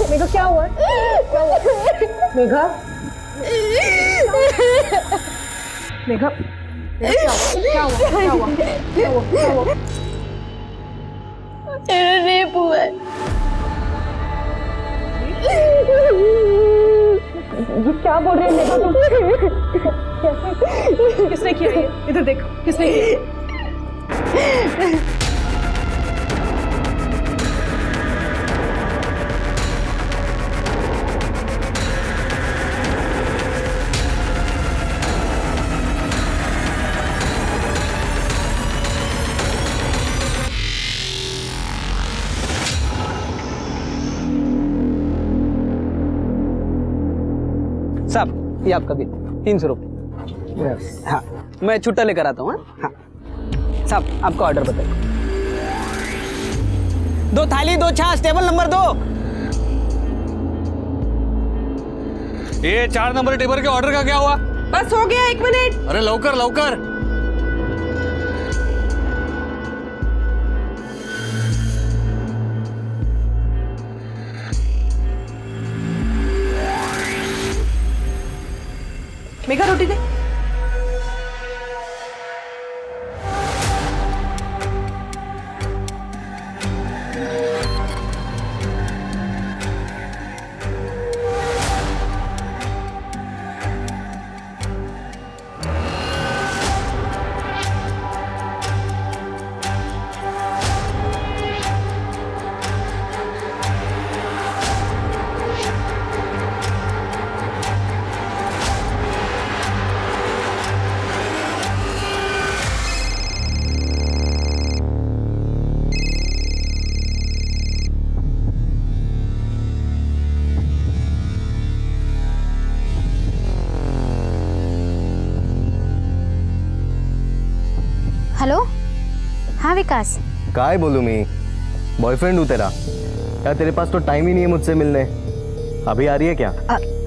मेघा क्या हुआ? क्या हुआ? मेघा मेघा क्या हुआ? क्या हुआ? क्या हुआ? क्या हुआ? क्या हुआ? रेप हुआ है। ये क्या बोल रहे हैं मेघा तुम? कैसे? किसने किया ये? इधर देख, किसने किया? साहब ये आपका बिल 300 रुपये। हाँ मैं छुट्टा लेकर आता हूँ। हाँ साहब आपका ऑर्डर बताइए। 2 थाली 2 छाछ, टेबल नंबर 2। ये 4 नंबर टेबल के ऑर्डर का क्या हुआ? बस हो गया, 1 मिनट। अरे लवकर लवकर। मेघा रोटी दे। हेलो, हाँ विकास। काय बोलूं मैं, बॉयफ्रेंड हूँ तेरा। यार तेरे पास तो टाइम ही नहीं है मुझसे मिलने। अभी आ रही है क्या?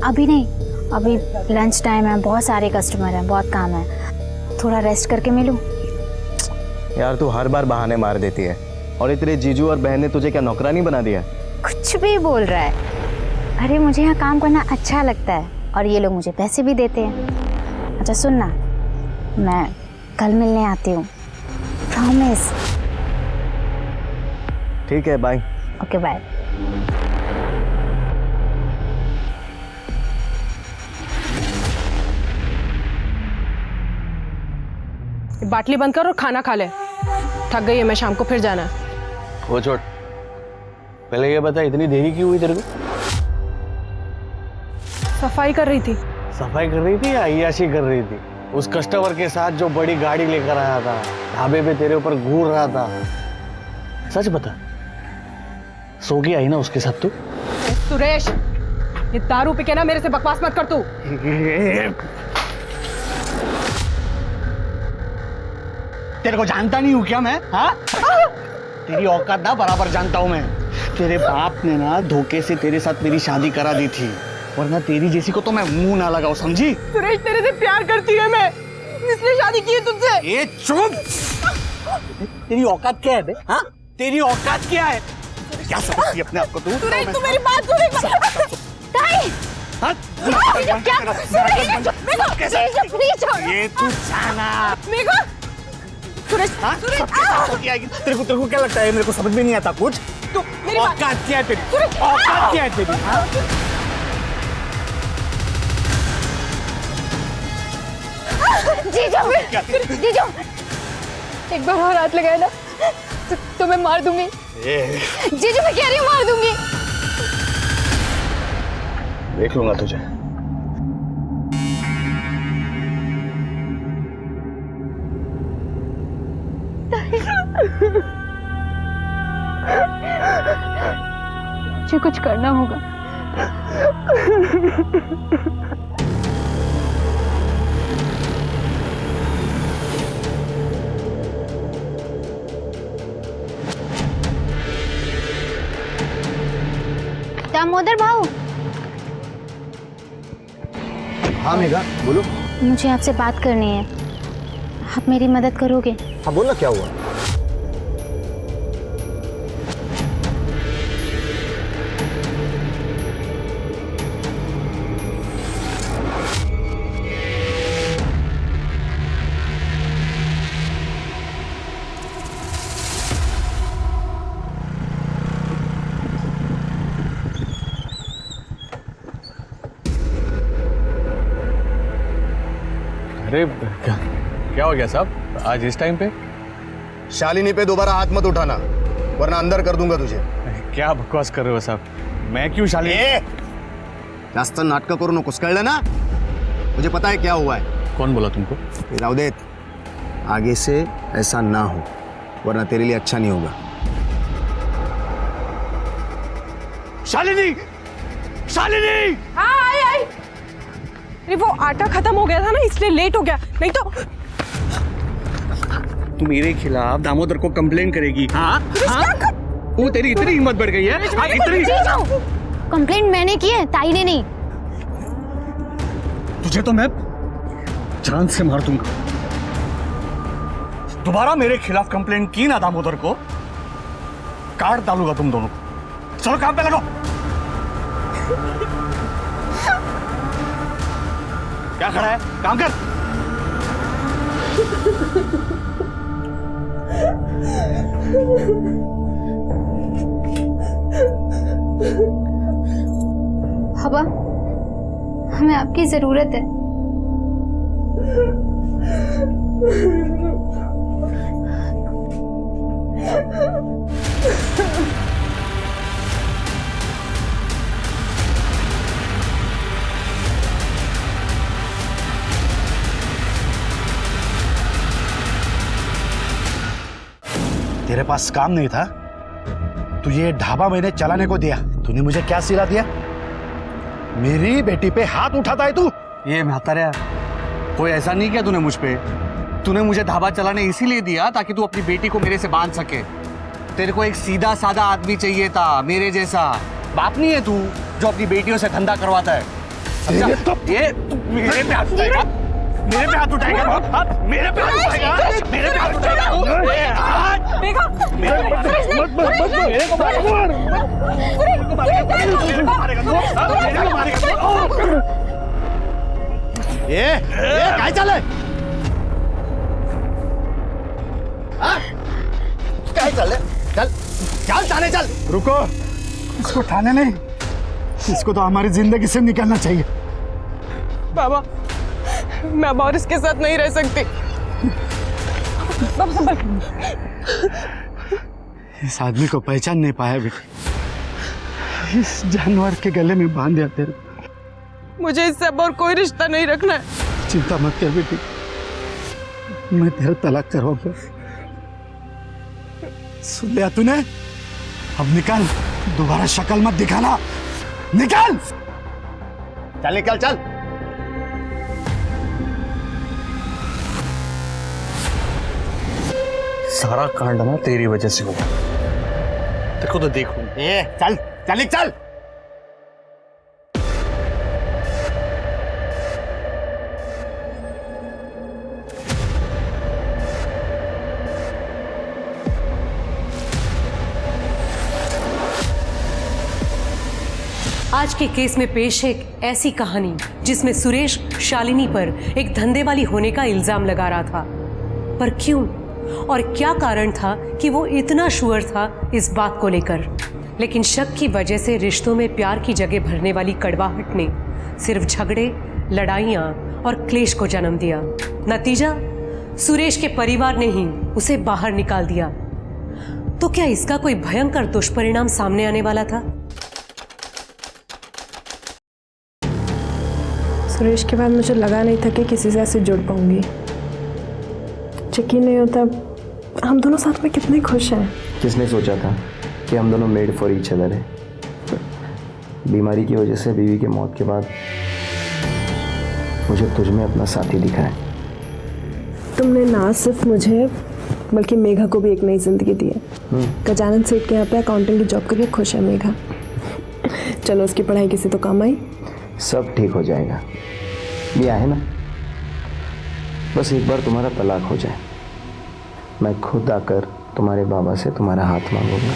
अभी नहीं, अभी लंच टाइम है, बहुत सारे कस्टमर हैं, बहुत काम है, थोड़ा रेस्ट करके मिलूं। यार तू हर बार बहाने मार देती है। और ये तेरे जीजू और बहन ने तुझे क्या नौकरानी बना दिया? कुछ भी बोल रहा है। अरे मुझे यहाँ काम करना अच्छा लगता है और ये लोग मुझे पैसे भी देते हैं। अच्छा सुन ना, मैं कल मिलने आती हूँ, प्रॉमिस। ठीक है बाय। Okay bye. बाटली बंद कर और खाना खा ले। थक गई है मैं, शाम को फिर जाना है। वो छोड़, पहले ये बता इतनी देरी क्यों हुई तेरे को? सफाई कर रही थी। सफाई कर रही थी या अय्याशी कर रही थी? उस कस्टमर के साथ जो बड़ी गाड़ी लेकर आया था, ढाबे पे तेरे ऊपर घूर रहा था, सच बता, सो के आई ना उसके साथ तू? सुरेश, ये दारू पी के ना मेरे से बकवास मत कर तू। तेरे को जानता नहीं हूँ क्या मैं? हाँ? तेरी औकात ना बराबर जानता हूँ मैं। तेरे बाप ने ना धोखे से तेरे साथ मेरी शादी करा दी थी, वरना तेरी जैसी को तो मैं मुंह ना लगाऊं, समझी? सुरेश तेरे से प्यार करती है मैं, इसलिए शादी की है तुझसे। ये चुप! तेरी औकात क्या है बे? हाँ? तेरी औकात क्या है? क्या समझती है अपने आप को तू? सुरेश तू मेरी बात सुन एक बार। ताई! हाँ? क्या? सुरेश! मेघा! ये तू जाना। मेघा! सुरेश! हाँ? सुरेश! सबके साथ होके आएगी। तेरे को क्या लगता है? मेरे को समझ में नहीं आता कुछ। तू मेरी बात। औकात क्या है तेरी? सुरेश! औकात क्या है तेरी? हाँ? जीजू, जीजू, एक बार और हाथ लगाया ना तो मैं मार दूंगी। जीजू मैं कह रही हूँ मार दूंगी। देख लूंगा तुझे। मुझे कुछ करना होगा। दामोदर भाऊ, हाँ मेघा बोलो। मुझे आपसे बात करनी है, आप मेरी मदद करोगे? हाँ बोल ना, क्या हुआ? अरे क्या हो गया साहब आज इस टाइम पे? शालिनी पे दोबारा हाथ मत उठाना वरना अंदर कर दूंगा तुझे. क्या बकवास कर रहे हो साहब? मैं क्यों शालिनी? जास्त नाटक करू नकोस, कळलं ना? मुझे पता है क्या हुआ है. कौन बोला तुमको? राव दे, आगे से ऐसा ना हो वरना तेरे लिए अच्छा नहीं होगा. शालिनी, शालिनी! हाँ आई. अरे वो आटा खत्म हो गया था ना इसलिए लेट हो गया, नहीं तो. तू मेरे खिलाफ दामोदर को कंप्लेन करेगी? हाँ? वो तेरी इतनी हिम्मत बढ़ गई है? हाँ, इतनी? कंप्लेंट मैंने की है, ताई ने नहीं। तुझे तो मैं जान से मार दूंगा। दोबारा मेरे खिलाफ कंप्लेंट की ना दामोदर को, काट डालूंगा तुम दोनों को। चलो काम पे लगो। क्या खड़ा है, काम कर। हवा, हमें आपकी जरूरत है। तेरे पास काम नहीं था तो ये ढाबा मैंने चलाने को दिया। तूने मुझे क्या सिला दिया? मेरी बेटी पे हाथ उठाता है तू? ये म्हातारा, कोई ऐसा नहीं किया तूने मुझ पे। तूने मुझे ढाबा चलाने इसीलिए दिया ताकि तू अपनी बेटी को मेरे से बांध सके। तेरे को एक सीधा साधा आदमी चाहिए था, मेरे जैसा। बाप नहीं है तू जो अपनी बेटियों से धंधा करवाता है, समझा? ये तू मेरे पे हाथ उठाएगा, मेरे पे हाथ उठाएगा, मेरे पे हाथ उठाएगा, मेरे पे हाथ उठाएगा। ये काय चाललंय? काय चाललंय? चल चल थाने चल। रुको, इसको थाने नहीं, इसको तो हमारी जिंदगी से निकलना चाहिए। बाबा, मैं अब और इसके साथ नहीं रह सकती। बाबा संभल। इस आदमी को पहचान नहीं पाया बेटी, इस जानवर के गले में बांध दिया तेरे। मुझे इससे अब और कोई रिश्ता नहीं रखना है। चिंता मत कर बेटी, मैं तेरा तलाक करवाऊंगा। सुन लिया तूने? अब निकल, दोबारा शक्ल मत दिखाना, निकल। चल निकल चल। सारा कांड ना तेरी वजह से हुआ। देखो तो देखो। ए चल चल चल। आज के केस में पेश है एक ऐसी कहानी जिसमें सुरेश शालिनी पर एक धंधे वाली होने का इल्जाम लगा रहा था। पर क्यों और क्या कारण था कि वो इतना श्योर था इस बात को लेकर? लेकिन शक की वजह से रिश्तों में प्यार की जगह भरने वाली कड़वाहट ने सिर्फ झगड़े, लड़ाइयाँ और क्लेश को जन्म दिया। नतीजा, सुरेश के परिवार ने ही उसे बाहर निकाल दिया। तो क्या इसका कोई भयंकर दुष्परिणाम सामने आने वाला था? सुरेश के बाद मुझे लगा नहीं था कि किसी से ऐसे जुड़ पाऊंगी। यकीन नहीं होता हम दोनों साथ में कितने खुश हैं। किसने सोचा था कि हम दोनों मेड फॉर ईच अदर है? बीमारी की वजह से बीवी के मौत के बाद मुझे तुझ में अपना साथी दिखा है। तुमने ना सिर्फ मुझे बल्कि मेघा को भी एक नई जिंदगी दी है। गजानन सेठ के यहाँ पे अकाउंटिंग की जॉब करके खुश है मेघा। चलो उसकी पढ़ाई किसी तो काम आई। सब ठीक हो जाएगा, ये है ना। बस एक बार तुम्हारा तलाक हो जाए, मैं खुद आकर तुम्हारे बाबा से तुम्हारा हाथ मांगूंगा।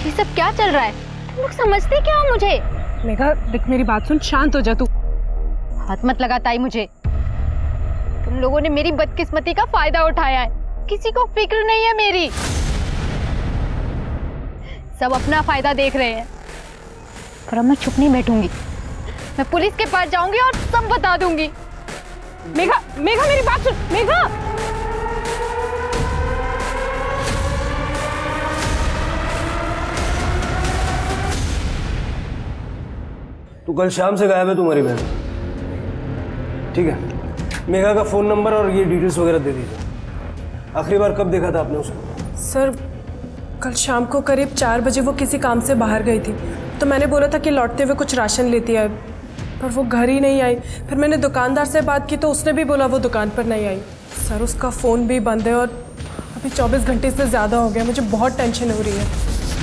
ये सब क्या चल रहा है? तुम लोग समझते क्या हो मुझे? मेघा देख, मेरी बात सुन, शांत हो जा तू। हाथ मत लगा ताई मुझे। तुम लोगों ने मेरी बदकिस्मती का फायदा उठाया है। किसी को फिक्र नहीं है मेरी। सब अपना फायदा देख रहे हैं। पर अब मैं चुप नहीं बैठूंगी। मैं पुलिस के पास जाऊंगी और सब बता दूंगी। मेघा, मेघा मेरी बात सुन। मेघा, तो कल शाम से गायब है तुम्हारी बहन। ठीक है, मेघा का फ़ोन नंबर और ये डिटेल्स वगैरह दे दीजिए। आखिरी बार कब देखा था आपने उसे? सर कल शाम को करीब 4 बजे वो किसी काम से बाहर गई थी, तो मैंने बोला था कि लौटते हुए कुछ राशन लेती आए, पर वो घर ही नहीं आई। फिर मैंने दुकानदार से बात की तो उसने भी बोला वो दुकान पर नहीं आई। सर उसका फ़ोन भी बंद है और अभी 24 घंटे से ज़्यादा हो गया। मुझे बहुत टेंशन हो रही है।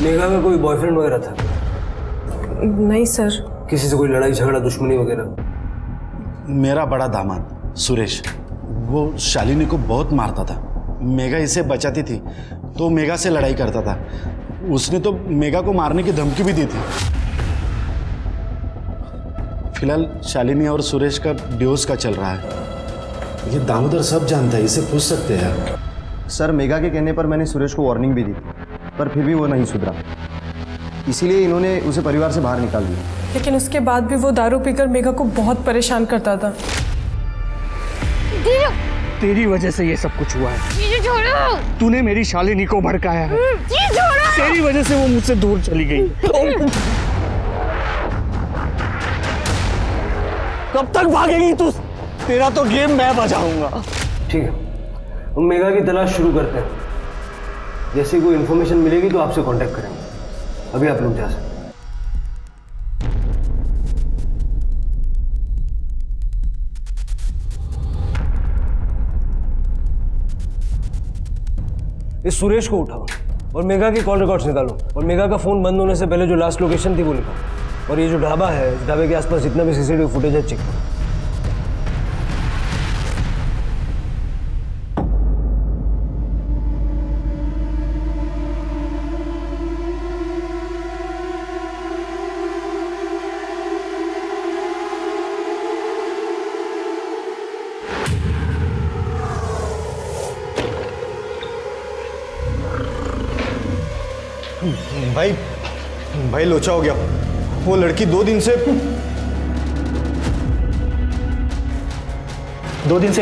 मेघा का कोई बॉयफ्रेंड वगैरह था? नहीं सर। किसी से कोई लड़ाई झगड़ा दुश्मनी वगैरह? मेरा बड़ा दामाद सुरेश, वो शालिनी को बहुत मारता था। मेघा इसे बचाती थी तो मेघा से लड़ाई करता था। उसने तो मेघा को मारने की धमकी भी दी थी। फिलहाल शालिनी और सुरेश का डिवोर्स का चल रहा है। ये दामोदर सब जानता है, इसे पूछ सकते हैं। सर मेघा के कहने पर मैंने सुरेश को वार्निंग भी दी, पर फिर भी वो नहीं सुधरा, इसीलिए इन्होंने उसे परिवार से बाहर निकाल दिया। लेकिन उसके बाद भी वो दारू पीकर मेघा को बहुत परेशान करता था। तेरी वजह से ये सब कुछ हुआ है। तूने मेरी शालिनी को भड़काया है। तेरी वजह से वो मुझसे दूर चली गई। कब तक भागेगी तू? तेरा तो गेम मैं बजाऊंगा। ठीक है, हम मेघा की तलाश शुरू करते हैं। जैसे कोई इन्फॉर्मेशन मिलेगी तो आपसे कांटेक्ट करेंगे। अभी आप लोग जा सकते हैं। इस सुरेश को उठाओ और मेघा की कॉल रिकॉर्ड्स निकालो और मेघा का फोन बंद होने से पहले जो लास्ट लोकेशन थी वो लिखो। और ये जो ढाबा है, इस ढाबे के आसपास जितना भी सीसीटीवी फुटेज है चेक करो। भाई लोचा हो गया। वो लड़की 2 दिन से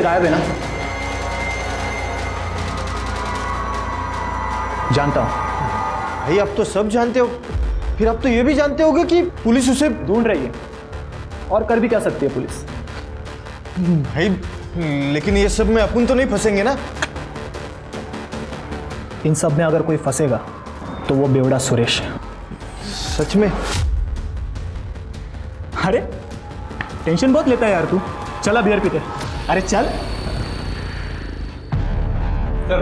गायब है ना? जानता हूं। भाई आप तो सब जानते हो, फिर आप तो ये भी जानते होगे कि पुलिस उसे ढूंढ रही है, और कर भी क्या सकती है पुलिस? भाई लेकिन ये सब में अपन तो नहीं फंसेंगे ना? इन सब में अगर कोई फंसेगा तो वो बेवड़ा सुरेश है। सच में? अरे टेंशन बहुत लेता है यार तू। चला बियर पीते। अरे चल। सर,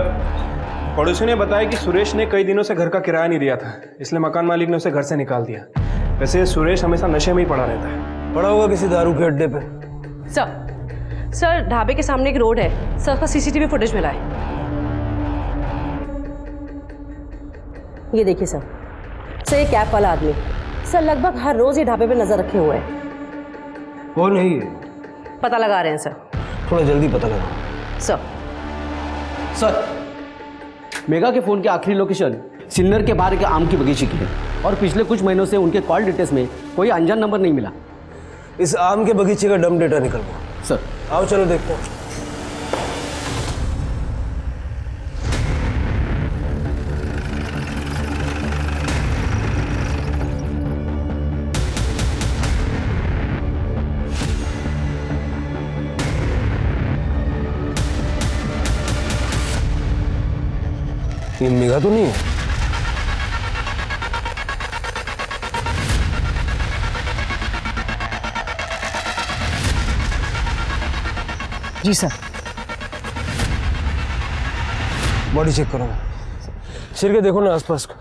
पड़ोसी ने बताया कि सुरेश ने कई दिनों से घर का किराया नहीं दिया था, इसलिए मकान मालिक ने उसे घर से निकाल दिया। वैसे सुरेश हमेशा नशे में ही पड़ा रहता है। पड़ा होगा किसी दारू के अड्डे पे। सर ढाबे के सामने एक रोड है, सर का सीसीटीवी फुटेज मिला है। ये देखिए सर, ये कैप वाला आदमी सर लगभग हर रोज ये ढाबे पे नजर रखे हुए है। कौन है ये? पता लगा रहे हैं सर। थोड़ा जल्दी पता लगाओ। सर, मेघा के फोन की आखिरी लोकेशन सिन्नर के बाहर के आम की बगीचे की है और पिछले कुछ महीनों से उनके कॉल डिटेल्स में कोई अनजान नंबर नहीं मिला। इस आम के बगीचे का डम डेटा निकलवाओ। सर आओ चलो देखते हैं। ये मेघा तो नहीं है। जी सर। बॉडी चेक करो। सिर के देखो ना आसपास का।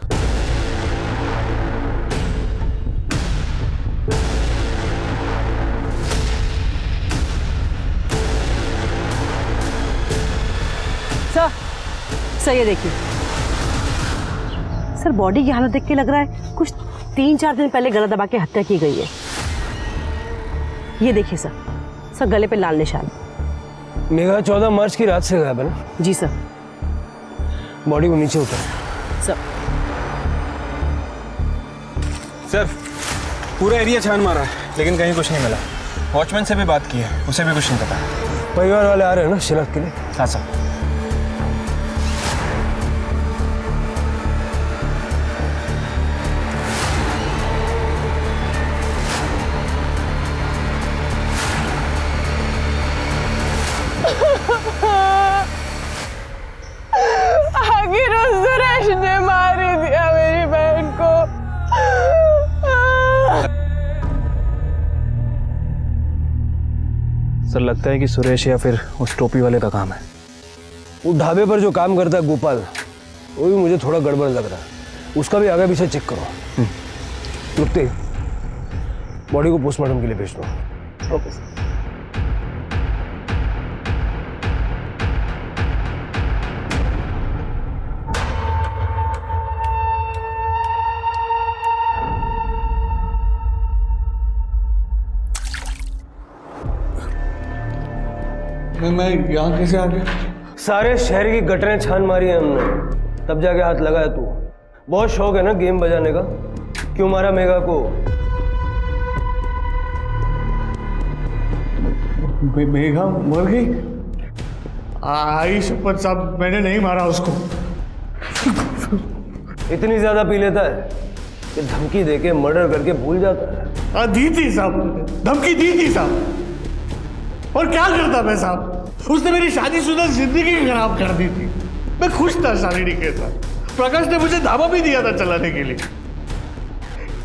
सर ये देखिए सर, बॉडी की हालत देख के लग रहा है कुछ 3-4 दिन पहले गला दबा के हत्या की गई है। ये देखिए सर गले पे लाल निशान। मेघा 14 मार्च की रात से गायब है ना? जी सर। बॉडी को नीचे उतारो। सर सर, पूरा एरिया छान मारा लेकिन कहीं कुछ नहीं मिला। वॉचमैन से भी बात की है, उसे भी कुछ नहीं पता। परिवार वाले आ रहे हैं ना शिनाख्त के लिए? हाँ सर। आखिर उस सुरेश ने मार ही दिया मेरी बहन को। सर लगता है कि सुरेश या फिर उस टोपी वाले का काम है। वो ढाबे पर जो काम करता है गोपाल, वो भी मुझे थोड़ा गड़बड़ लग रहा है। उसका भी आगे पीछे चेक करो। रुकते बॉडी को पोस्टमार्टम के लिए भेज दो। Okay sir. मैं यहाँ कैसे आ गया? सारे शहर की गटरें छान मारी है हमने, तब जाके हाथ लगाया तू। बहुत शौक है ना गेम बजाने का? क्यों मारा मेघा को? मेघा मर गई? आई शपथ साहब, मैंने नहीं मारा उसको। इतनी ज्यादा पी लेता है कि धमकी देके मर्डर करके भूल जाता है। दी थी साहब, धमकी दी थी साहब। और क्या करता मैं साहब? उसने मेरी शादीशुदा जिंदगी खराब कर दी थी। मैं खुश था शालिनी के साथ। प्रकाश ने मुझे ढाबा भी दिया था चलाने के लिए,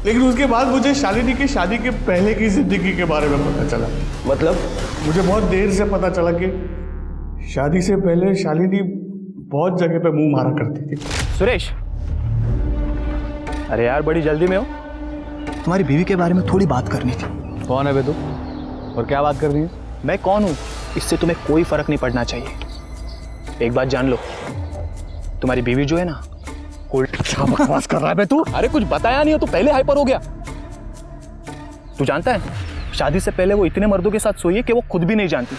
लेकिन उसके बाद मुझे शालिनी की शादी के पहले की जिंदगी के बारे में पता चला। मतलब? मुझे बहुत देर से पता चला कि शादी से पहले शालिनी बहुत जगह पे मुंह मारा करती थी। सुरेश, अरे यार बड़ी जल्दी में हो। तुम्हारी बीवी के बारे में थोड़ी बात करनी थी। कौन है बे तू, और क्या बात करनी है? मैं कौन हूँ इससे तुम्हें कोई फर्क नहीं पड़ना चाहिए। एक बात जान लो, तुम्हारी बीवी जो है ना, क्या बकवास कर रहा है बे तू? अरे कुछ बताया नहीं हो तो पहले हाइपर हो गया। तू जानता है शादी से पहले वो इतने मर्दों के साथ सोई है कि वो खुद भी नहीं जानती।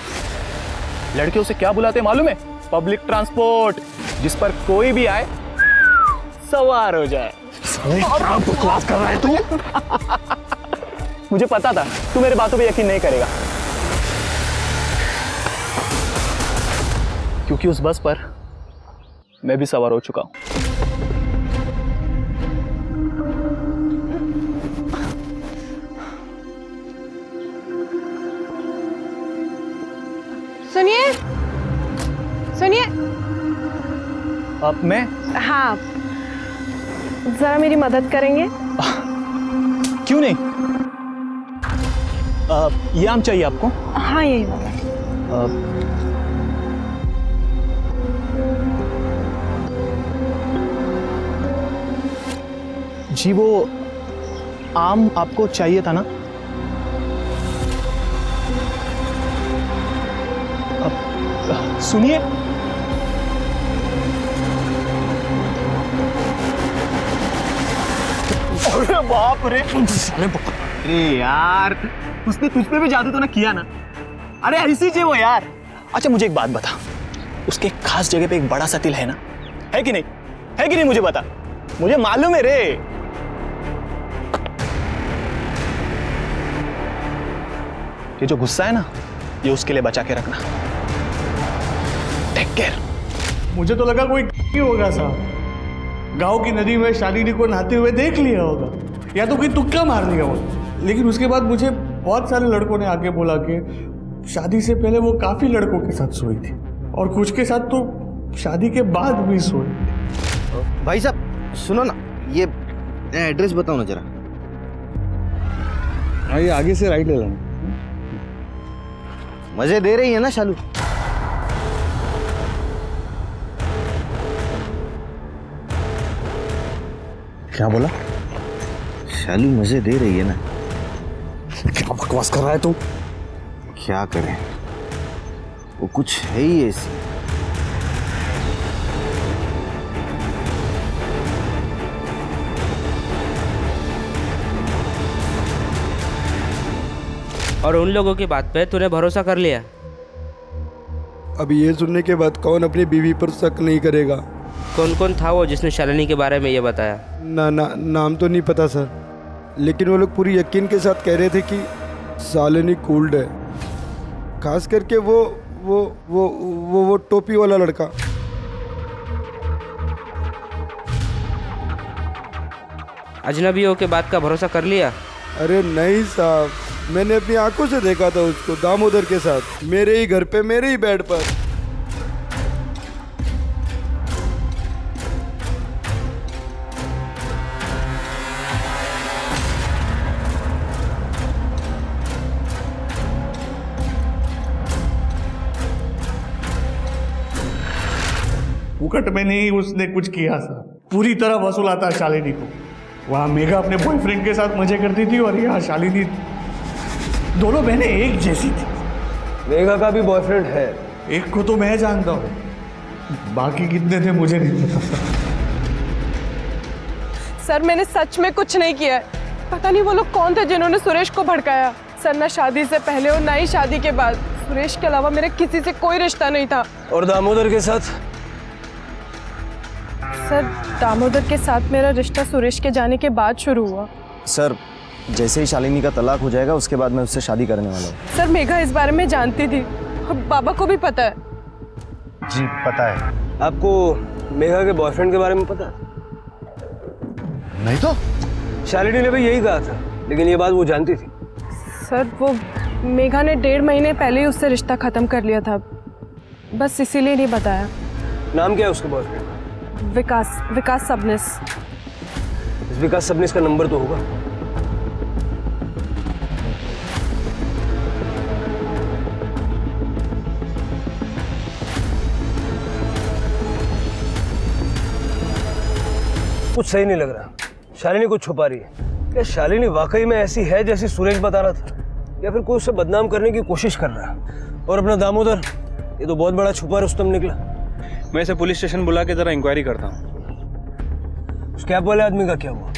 लड़के उसे क्या बुलाते हैं मालूम है? पब्लिक ट्रांसपोर्ट, जिस पर कोई भी आए सवार हो जाए। क्या बकवास कर रहा है तू? मुझे पता था तू मेरे बातों पे यकीन नहीं करेगा, क्योंकि उस बस पर मैं भी सवार हो चुका हूं। सुनिए सुनिए। अब मैं? हाँ, जरा मेरी मदद करेंगे? क्यों नहीं? ये आम चाहिए आपको? हाँ यही वाला। जी वो आम आपको चाहिए था ना? सुनिए, अरे बाप रे, अरे यार उसने तुझ पे भी जादू तो ना किया ना? अरे ऐसी जी वो यार। अच्छा मुझे एक बात बता, उसके खास जगह पे एक बड़ा सा तिल है ना? है कि नहीं? है कि नहीं मुझे बता, मुझे मालूम है रे। ये जो गुस्सा है ना, ये उसके लिए बचा के रखना। Take care. मुझे तो लगा कोई होगा साहब, गांव की नदी में शालिनी को नहाते हुए देख लिया होगा, या तो कोई तुक्का मार दिया होगा। लेकिन उसके बाद मुझे बहुत सारे लड़कों ने आके बोला कि शादी से पहले वो काफी लड़कों के साथ सोई थी, और कुछ के साथ तो शादी के बाद भी सोई। भाई साहब सुनो ना, ये एड्रेस बताओ ना जरा। ये आगे से राइट ले लेना। मजे दे रही है ना शालू? क्या बोला? शालू मजे दे रही है ना? क्या बकवास कर रहा है तू? क्या करें, वो कुछ है ही ऐसी। और उन लोगों की बात पे तूने भरोसा कर लिया? अब ये सुनने के बाद कौन अपनी बीवी पर शक नहीं करेगा? कौन कौन था वो जिसने शालिनी के बारे में ये बताया? नाम तो नहीं पता सर, लेकिन वो लोग पूरी यकीन के साथ कह रहे थे कि शालिनी कूल्ड है, खास करके वो टोपी वाला लड़का। अजनबियों के बात का भरोसा कर लिया? अरे नहीं साहब, मैंने अपनी आंखों से देखा था उसको दामोदर के साथ, मेरे ही घर पे, मेरे ही बेड पर। फुकट में नहीं उसने कुछ किया सर, पूरी तरह वसूला था शालिनी को। वहाँ मेघा अपने बॉयफ्रेंड के साथ मजे करती थी और यहाँ शालिनी, दोनों बहनें एक जैसी थी। मेघा का भी बॉयफ्रेंड है? एक को तो मैं जानता हूँ, बाकी कितने थे मुझे नहीं पता सर मैंने सच में कुछ नहीं किया है। पता नहीं वो लोग कौन थे जिन्होंने सुरेश को भड़काया। सर ना शादी से पहले और ना ही शादी के बाद सुरेश के अलावा मेरे किसी से कोई रिश्ता नहीं था। और दामोदर के साथ? सर दामोदर के साथ मेरा रिश्ता सुरेश के जाने के बाद शुरू हुआ। सर जैसे ही शालिनी का तलाक हो जाएगा उसके बाद मैं उससे शादी करने वाला हूँ। सर मेघा इस बारे में जानती थी, बाबा को भी पता है। जी पता है। आपको मेघा के बॉयफ्रेंड के बारे में पता है? नहीं तो शालिनी ने भी यही कहा था, लेकिन ये बात वो जानती थी। सर वो मेघा ने 1.5 महीने पहले ही उससे रिश्ता खत्म कर लिया था, बस इसीलिए नहीं बताया। नाम क्या है उसके बॉयफ्रेंड? विकास सबनिस। इस विकास सबनिस का नंबर तो होगा। कुछ सही नहीं लग रहा, शालिनी कुछ छुपा रही है। क्या शालिनी वाकई में ऐसी है जैसी सुरेश बता रहा था, या फिर कोई उसे बदनाम करने की कोशिश कर रहा है? और अपना दामोदर, ये तो बहुत बड़ा छुपा रुस्तम निकला। मैं इसे पुलिस स्टेशन बुला के जरा इंक्वायरी करता हूँ। उस कैब वाले आदमी का क्या हुआ?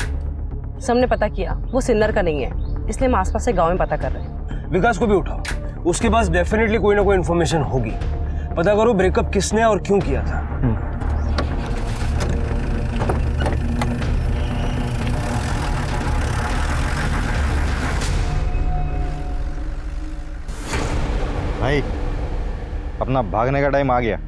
सबने पता किया वो सिन्नर का नहीं है, इसलिए हम आसपास से गांव में पता कर रहे हैं। विकास को भी उठाओ, उसके पास डेफिनेटली कोई ना कोई इन्फॉर्मेशन होगी। पता करो ब्रेकअप किसने और क्यों किया था। भाई अपना भागने का टाइम आ गया।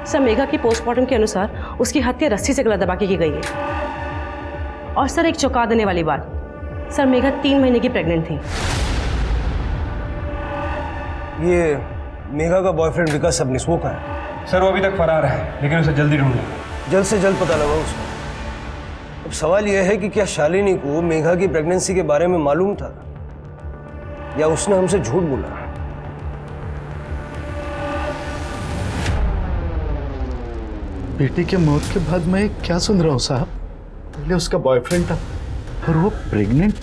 सर मेघा की पोस्टमार्टम के अनुसार उसकी हत्या रस्सी से गला दबा के की गई है। और सर एक चौंका देने वाली बात, सर मेघा 3 महीने की प्रेग्नेंट थी। ये मेघा का बॉयफ्रेंड विकास सबनिस वो कहाँ है? सर वो अभी तक फरार है, लेकिन उसे जल्दी ढूंढना। जल्द से जल्द पता लगाओ उसको। अब सवाल यह है कि क्या शालिनी को मेघा की प्रेगनेंसी के बारे में मालूम था, या उसने हमसे झूठ बोला? बेटी के मौत के बाद मैं क्या सुन रहा हूँ साहब? पहले उसका बॉयफ्रेंड था और वो प्रेग्नेंट।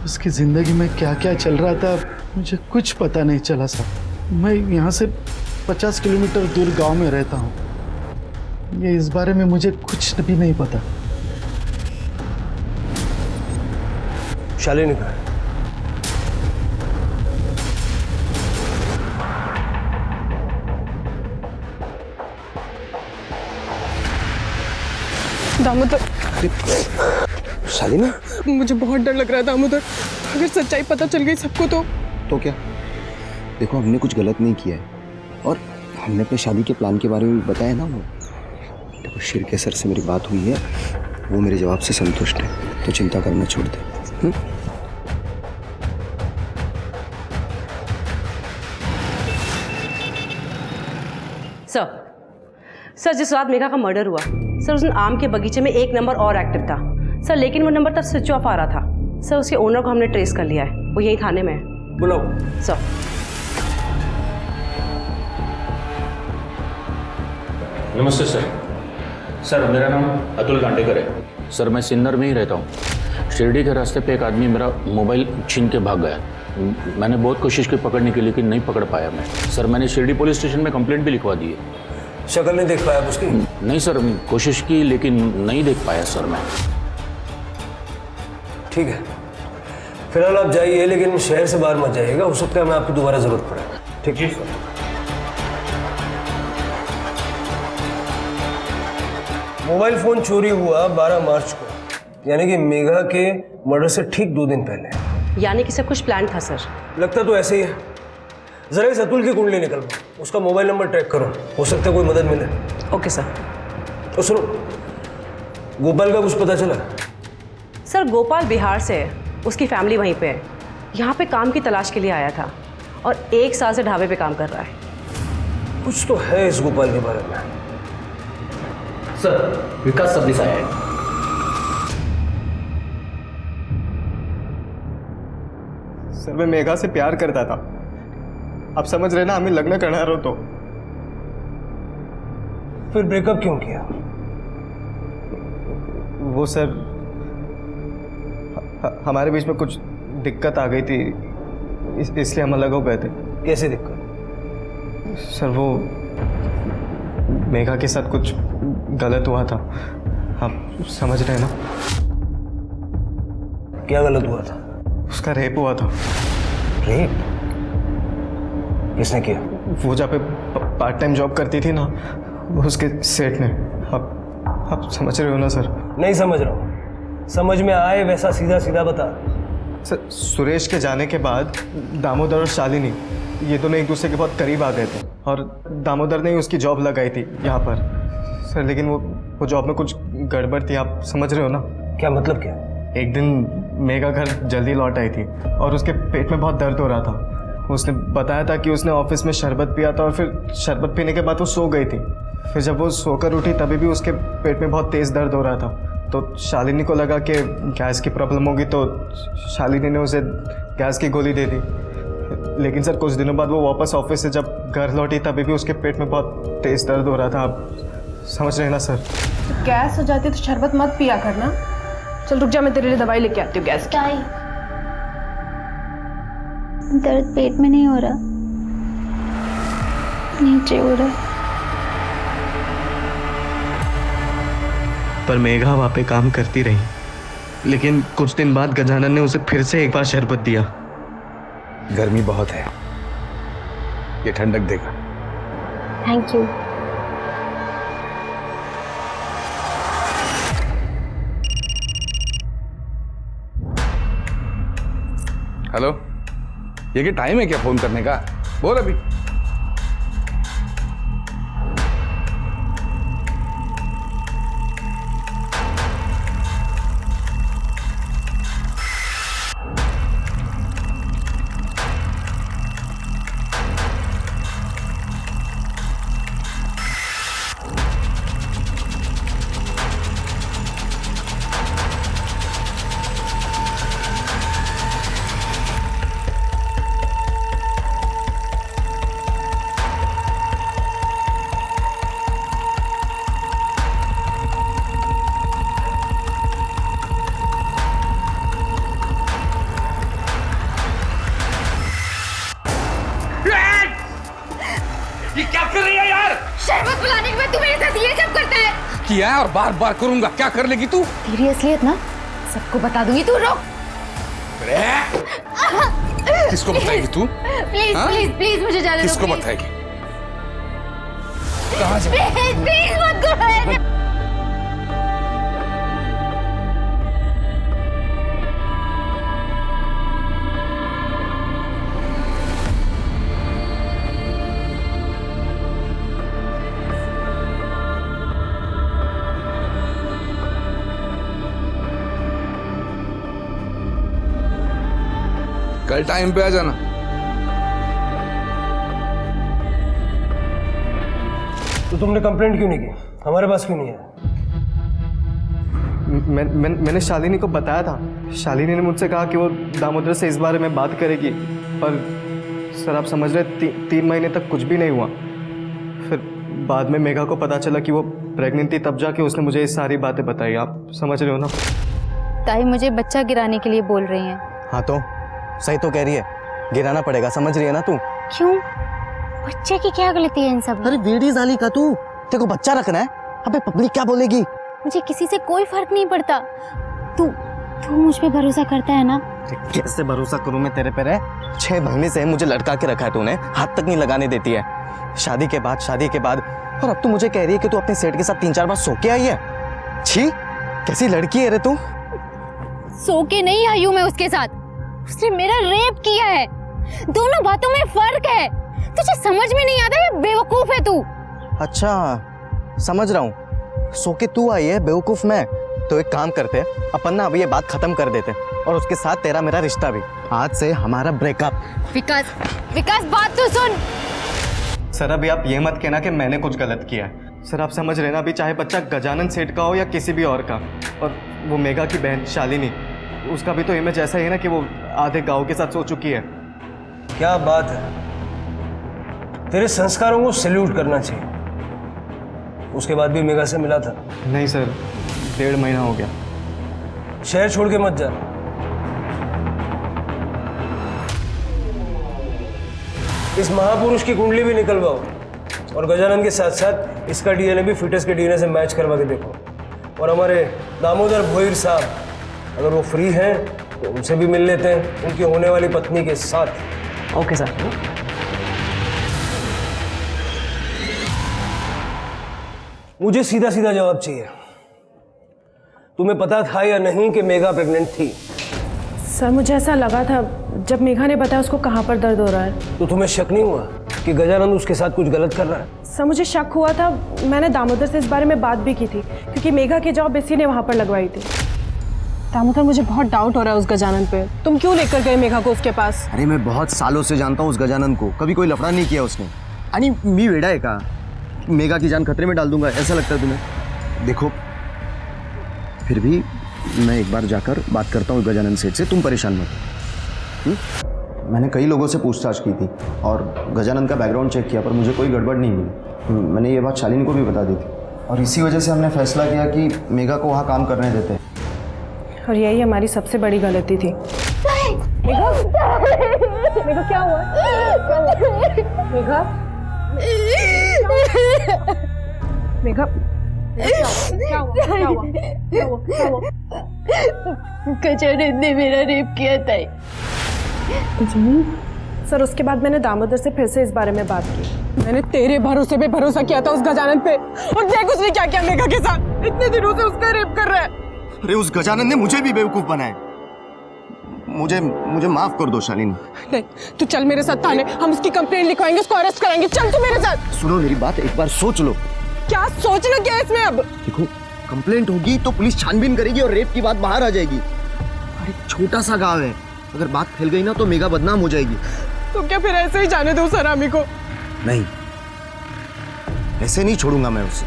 उसकी जिंदगी में क्या क्या चल रहा था मुझे कुछ पता नहीं चला साहब। मैं यहाँ से 50 किलोमीटर दूर गांव में रहता हूँ, ये इस बारे में मुझे कुछ भी नहीं पता। शालिनी कहाँ है? दामोदर। शालिनी? मुझे बहुत डर लग रहा है दामोदर, अगर सच्चाई पता चल गई सबको तो क्या? देखो हमने कुछ गलत नहीं किया है, और हमने अपने शादी के प्लान के बारे में भी बताया ना। वो देखो शिरके सर से मेरी बात हुई है, वो मेरे जवाब से संतुष्ट है, तो चिंता करना छोड़ दे। सर जिस रात मेघा का मर्डर हुआ सर, उस दिन आम के बगीचे में एक नंबर और एक्टिव था सर, लेकिन वो नंबर तब स्विच ऑफ आ रहा था सर। उसके ओनर को हमने ट्रेस कर लिया है, वो यही थाने में है। बुलाओ सर। नमस्ते सर। सर मेरा नाम अतुल कांडेकर है सर, मैं सिन्नर में ही रहता हूँ। शिरडी के रास्ते पे एक आदमी मेरा मोबाइल छीन के भाग गया। मैंने बहुत कोशिश की पकड़ने की, लेकिन नहीं पकड़ पाया मैं। सर मैंने शिरडी पुलिस स्टेशन में कंप्लेंट भी लिखवा दी है। शक्ल नहीं देख पाया उसकी? नहीं सर, कोशिश की लेकिन नहीं देख पाया सर मैं। ठीक है, फिलहाल आप जाइए, लेकिन शहर से बाहर मत जाइएगा, हो सकता है हमें आपकी दोबारा जरूरत पड़े। ठीक है सर। मोबाइल फोन चोरी हुआ 12 मार्च को, यानी कि मेघा के मर्डर से ठीक 2 दिन पहले। यानी कि सब कुछ प्लान था सर। लगता तो ऐसे ही है। जरा इस अतुल की कुंडली निकलवाओ, उसका मोबाइल नंबर ट्रैक करो, हो सकता है कोई मदद मिले। Okay sir. तो सुनो, गोपाल का कुछ पता चला? सर गोपाल बिहार से है, उसकी फैमिली वहीं पे है। यहाँ पे काम की तलाश के लिए आया था और 1 साल से ढाबे पे काम कर रहा है। कुछ तो है इस गोपाल के बारे में। सर, विकास सबनीस आया है। सर मैं मेघा से प्यार करता था, आप समझ रहे ना, हमें लग्न करना रहो तो। फिर ब्रेकअप क्यों किया? वो सर हमारे बीच में कुछ दिक्कत आ गई थी, इसलिए हम अलग हो गए थे। कैसे दिक्कत? सर वो मेघा के साथ कुछ गलत हुआ था, आप समझ रहे हैं ना। क्या गलत हुआ था? उसका रेप हुआ था। रेप? किसने किया? वो जहाँ पे पार्ट टाइम जॉब करती थी ना, उसके सेठ ने। आप समझ रहे हो ना सर? नहीं समझ रहा हूँ। समझ में आए वैसा सीधा सीधा बता। सर सुरेश के जाने के बाद दामोदर और शालिनी ये दोनों एक दूसरे के बहुत करीब आ गए थे, और दामोदर ने ही उसकी जॉब लगाई थी यहाँ पर सर। लेकिन वो जॉब में कुछ गड़बड़ थी, आप समझ रहे हो ना। क्या मतलब क्या? एक दिन मेघा घर जल्दी लौट आई थी और उसके पेट में बहुत दर्द हो रहा था। उसने बताया था कि उसने ऑफिस में शरबत पिया था और फिर शरबत पीने के बाद वो सो गई थी। फिर जब वो सोकर उठी तभी भी उसके पेट में बहुत तेज़ दर्द हो रहा था। तो शालिनी को लगा कि गैस की प्रॉब्लम होगी, तो शालिनी ने उसे गैस की गोली दे दी। लेकिन सर कुछ दिनों बाद वो वापस ऑफिस से जब घर लौटी तभी भी उसके पेट में बहुत तेज़ दर्द हो रहा था। आप समझ रहे हैं ना सर? तो गैस हो जाती तो शरबत मत पिया करना। चल रुक जा, मैं तेरे लिए दवाई लेके आती हूँ गैस की। दर्द पेट में नहीं हो रहा, नीचे हो रहा। पर मेघा वहाँ पे काम करती रही, लेकिन कुछ दिन बाद गजानन ने उसे फिर से एक बार शरबत दिया। गर्मी बहुत है, ये ठंडक देगा। Thank you. हेलो, ये क्या टाइम है क्या फोन करने का? बोल अभी। ये क्या कर रही है यार? शरबत पिलाने के बाद तू मेरे साथ ये सब करता है? किया है और बार बार करूंगा। क्या कर लेगी तू? तेरी असलियत ना सबको बता दूंगी। तू रुक। किसको बताएगी तू? प्लीज हाँ? प्लीज प्लीज मुझे जाने दो। किसको प्लीज। बताएगी? कहाँ जा? प्लीज प्लीज मत करो। कल टाइम पे आ जाना। तो तुमने कंप्लेंट क्यों नहीं की? हमारे पास क्यों नहीं है? मैंने शालिनी को बताया था। शालिनी ने मुझसे कहा कि वो दामोदर से इस बारे में बात करेगी, पर सर आप समझ रहे 3 महीने तक कुछ भी नहीं हुआ। फिर बाद में मेघा को पता चला कि वो प्रेग्नेंट थी, तब जाके उसने मुझे ये सारी बातें बताई। आप समझ रहे हो ना? ताई मुझे बच्चा गिराने के लिए बोल रही हैं। हाँ तो सही तो कह रही है, गिराना पड़ेगा। समझ रही है ना तू? क्यों? बच्चे की क्या गलती है इन सब? अरे वेडी जाली का तू, तेरे को बच्चा रखना है। अबे पब्लिक क्या बोलेगी? मुझे किसी से कोई फर्क नहीं पड़ता। तू मुझ पे भरोसा करता है ना? कैसे भरोसा करूं मैं तेरे पे? रे 6 महीने से मुझे लटका के रखा है तूने, हाथ तक नहीं लगाने देती है। शादी के बाद और अब तू मुझे कह रही है कि तू अपने सेठ के साथ 3-4 बार सो के आई है। छी, कैसी लड़की है रे तू? सो के नहीं आई हूं मैं उसके साथ, उसने मेरा रेप किया है। दोनों बातों में फर्क है। तुझे समझ में नहीं आता, ये बेवकूफ है तू। अच्छा, समझ रहा हूँ। सो के तू आई है, बेवकूफ मैं। तो एक काम करते हैं, अपन ना अभी ये बात खत्म कर देते हैं और उसके साथ तेरा मेरा रिश्ता भी। आज से हमारा ब्रेकअप। विकास, विकास बात तो सुन। सर अभी आप ये मत कहना कि मैंने कुछ गलत किया है। सर आप समझ रहे ना, अभी चाहे बच्चा गजानन सेठ का हो या किसी भी और का, और वो मेघा की बहन शालिनी, उसका भी तो इमेज ऐसा ही है ना कि वो आधे गांव के साथ सो चुकी है। क्या बात है, तेरे संस्कारों को सैल्यूट करना चाहिए। उसके बाद भी मेघा से मिला था? नहीं सर, 1.5 महीना हो गया। शहर छोड़ के मत जा। इस महापुरुष की कुंडली भी निकलवाओ और गजानन के साथ साथ इसका डीएनए भी फिटस के डीएनए से मैच करवा के देखो। और हमारे दामोदर भोईर साहब, अगर वो फ्री हैं तो उनसे भी मिल लेते हैं, उनकी होने वाली पत्नी के साथ। Okay sir. मुझे सीधा सीधा जवाब चाहिए। तुम्हें पता था या नहीं कि मेघा प्रेग्नेंट थी? सर मुझे ऐसा लगा था जब मेघा ने बताया उसको कहाँ पर दर्द हो रहा है। तो तुम्हें शक नहीं हुआ कि गजानंद उसके साथ कुछ गलत कर रहा है? सर मुझे शक हुआ था, मैंने दामोदर से इस बारे में बात भी की थी, क्योंकि मेघा की जॉब इसी ने वहाँ पर लगवाई थी। दामोदर मुझे बहुत डाउट हो रहा है उस गजानंद पे। तुम क्यों लेकर गए मेघा को उसके पास? अरे मैं बहुत सालों से जानता हूँ उस गजानंद को, कभी कोई लफड़ा नहीं किया उसने। आणि मी वेडा है का? मेघा की जान खतरे में डाल दूंगा, ऐसा लगता है तुम्हें? देखो, फिर भी मैं एक बार जाकर बात करता हूँ गजानंद सेठ से, तुम परेशान मत। मैंने कई लोगों से पूछताछ की थी और गजानंद का बैकग्राउंड चेक किया, पर मुझे कोई गड़बड़ नहीं मिली। मैंने ये बात शालिनी को भी बता दी थी और इसी वजह से हमने फैसला किया कि मेघा को वहाँ काम करने देते हैं। और यही हमारी सबसे बड़ी गलती थी। मेघा, मेघा क्या हुआ? मेघा, मेघा, क्या हुआ? क्या हुआ? क्या हुआ? क्या हुआ? गजानंद ने मेरा रेप किया था। सर उसके बाद मैंने दामोदर से फिर से इस बारे में बात की। मैंने तेरे भरोसे पे भरोसा किया था उस गजानंद पे, और देख उसने क्या किया मेघा के साथ। इतने दिनों से उसका रेप कर रहा है। अरे उस गजानंद ने मुझे भी बेवकूफ बनाया। मुझे माफ कर दो शालिनी। नहीं, तू चल मेरे साथ थाने, हम उसकी कंप्लेंट लिखवाएंगे, उसको अरेस्ट कराएंगे। चल तू मेरे साथ। सुनो मेरी बात, एक बार सोच लो। क्या सोचना क्या है इसमें अब? देखो, कंप्लेंट होगी तो पुलिस छानबीन करेगी और रेप की बात बाहर आ जाएगी। अरे छोटा सा गांव है, अगर बात फैल गई ना तो मेघा बदनाम हो जाएगी। तो क्या फिर ऐसे ही जाने दो सरामी को? नहीं, ऐसे नहीं छोड़ूंगा मैं उसे।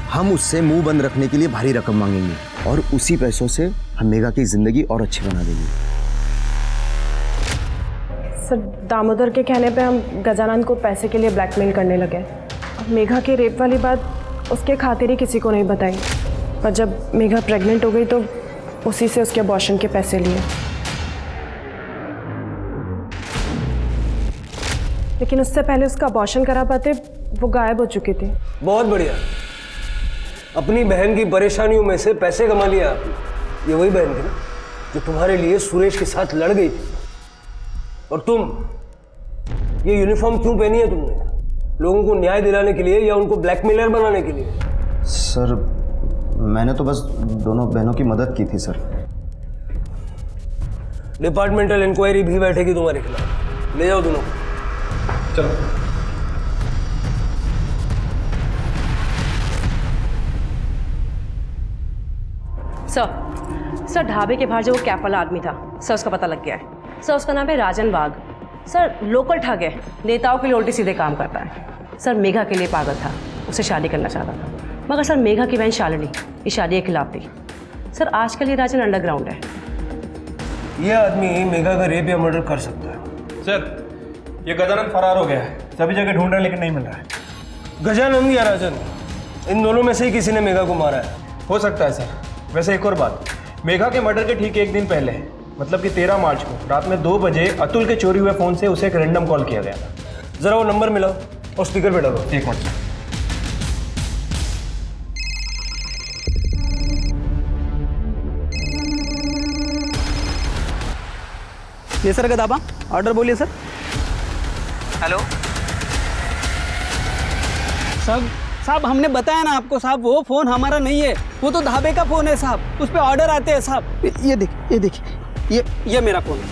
हम उससे मुंह बंद रखने के लिए भारी रकम मांगेंगे और उसी पैसों से हम मेघा की जिंदगी और अच्छी बना देंगे। सर दामोदर के कहने पे हम गजानंद को पैसे के लिए ब्लैकमेल करने लगे। अब मेघा के रेप वाली बात उसके खातिर ही किसी को नहीं बताई, पर जब मेघा प्रेग्नेंट हो गई तो उसी से उसके अबॉर्शन के पैसे लिए। लेकिन उससे पहले उसका अबॉर्शन करा पाते वो गायब हो चुकी थी। बहुत बढ़िया, अपनी बहन की परेशानियों में से पैसे कमा लिया आपने। ये वही बहन थी ना जो तुम्हारे लिए सुरेश के साथ लड़ गई थी? और तुम ये यूनिफॉर्म क्यों पहनी है तुमने? लोगों को न्याय दिलाने के लिए या उनको ब्लैकमेलर बनाने के लिए? सर मैंने तो बस दोनों बहनों की मदद की थी सर। डिपार्टमेंटल इंक्वायरी भी बैठेगी तुम्हारे खिलाफ, ले जाओ दोनों को। चलो। सर ढाबे के बाहर जो वो कैप वाला आदमी था, सर उसका पता लग गया है। सर उसका नाम है राजन वाघ। सर लोकल ठग है, नेताओं के लिए उल्टे सीधे काम करता है। सर मेघा के लिए पागल था, उससे शादी करना चाहता था, मगर सर मेघा की बहन शालिनी इस शादी के खिलाफ थी। सर आजकल ये राजन अंडरग्राउंड है। ये आदमी मेघा का रेप या मर्डर कर सकता है। सर ये गजानंद फरार हो गया है, सभी जगह ढूंढ रहे हैं लेकिन नहीं मिल रहा है। गजानंद या राजन, इन दोनों में से ही किसी ने मेघा को मारा है। हो सकता है सर। वैसे एक और बात, मेघा के मर्डर के ठीक एक दिन पहले, मतलब कि 13 मार्च को रात में 2 बजे अतुल के चोरी हुए फ़ोन से उसे एक रैंडम कॉल किया गया था। जरा वो नंबर मिलाओ और स्पीकर पे डालो। एक मिनट। ये सर गदाबा, ऑर्डर बोलिए सर। हेलो सर, साहब हमने बताया ना आपको साहब, वो फ़ोन हमारा नहीं है, वो तो ढाबे का फ़ोन है साहब, उस पर ऑर्डर आते हैं साहब। ये देखिए ये मेरा फ़ोन है।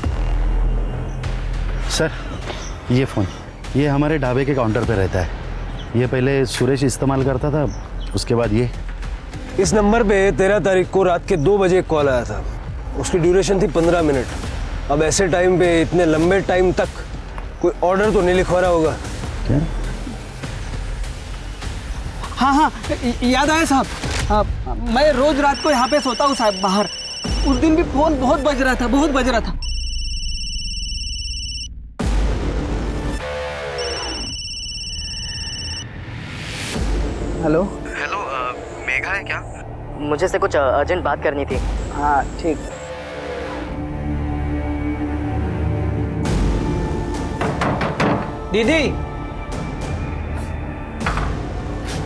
सर ये फ़ोन, ये हमारे ढाबे के काउंटर पे रहता है। ये पहले सुरेश इस्तेमाल करता था, उसके बाद ये। इस नंबर पे 13 तारीख को रात के 2 बजे एक कॉल आया था। उसकी ड्यूरेशन थी 15 मिनट। अब ऐसे टाइम पे इतने लंबे टाइम तक कोई ऑर्डर तो नहीं लिखवा रहा होगा। क्या? हाँ याद आया साहब। हाँ, मैं रोज रात को यहाँ पे सोता हूँ साहब बाहर। उस दिन भी फोन बहुत बज रहा था। हेलो मेघा है क्या? मुझे से कुछ अर्जेंट बात करनी थी। हाँ ठीक।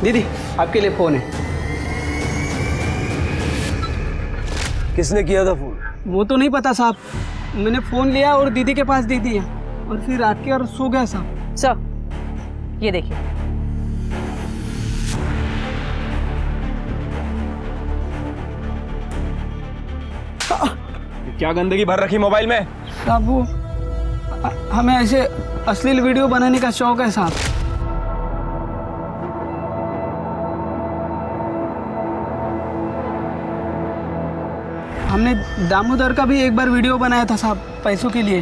दीदी आपके लिए फोन है। किसने किया था फोन? वो तो नहीं पता साहब, मैंने फोन लिया और दीदी के पास दे दिया और फिर रात के और सो गया साहब। सर ये देखिए। क्या गंदगी भर रखी मोबाइल में? साहब वो हमें ऐसे अश्लील वीडियो बनाने का शौक है साहब। हमने दामोदर का भी एक बार वीडियो बनाया था साहब, पैसों के लिए।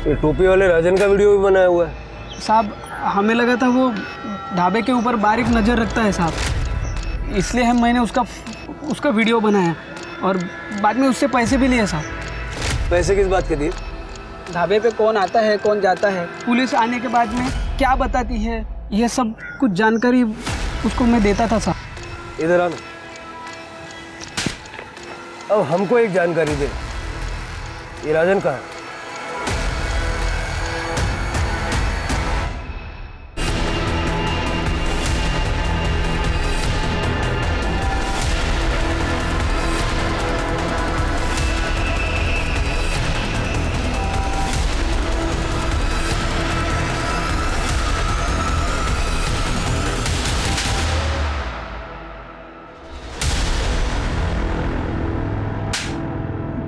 ये टोपी वाले राजन का वीडियो भी बनाया हुआ है साहब। हमें लगा था वो ढाबे के ऊपर बारीक नज़र रखता है साहब, इसलिए मैंने उसका वीडियो बनाया और बाद में उससे पैसे भी लिए साहब। पैसे किस बात के दिए? ढाबे पे कौन आता है कौन जाता है, पुलिस आने के बाद में क्या बताती है, यह सब कुछ जानकारी उसको मैं देता था साहब। इधर आना। अब हमको एक जानकारी दे, ये राजन कहाँ है?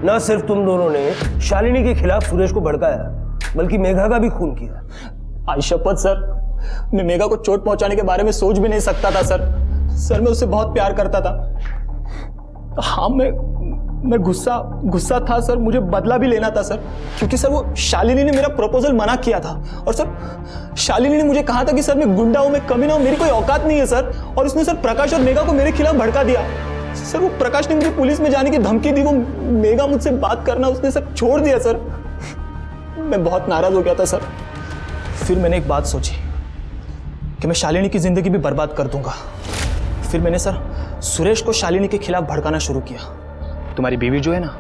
ना सिर्फ तुम दोनों ने शालिनी के खिलाफ सुरेश को भड़काया, बल्कि मेघा का भी खून किया। आज शपथ सर, मैं मेघा को चोट पहुंचाने के बारे में सोच भी नहीं सकता था सर। मैं उससे बहुत प्यार करता था। हाँ मैं गुस्सा था सर, मुझे बदला भी लेना था सर, क्योंकि सर वो शालिनी ने मेरा प्रपोजल मना किया था। और सर शालिनी ने मुझे कहा था कि सर मैं गुंडा हूं, मैं कमीना हूं, मेरी कोई औकात नहीं है सर। और उसने सर प्रकाश और मेघा को मेरे खिलाफ भड़का दिया सर। वो प्रकाश ने मुझे पुलिस में जाने की धमकी दी, वो मेघा मुझसे बात करना उसने सर छोड़ दिया सर। मैं बहुत नाराज हो गया था सर। फिर मैंने एक बात सोची कि मैं शालिनी की जिंदगी भी बर्बाद कर दूंगा। फिर मैंने सर सुरेश को शालिनी के खिलाफ भड़काना शुरू किया। तुम्हारी बीवी जो है ना,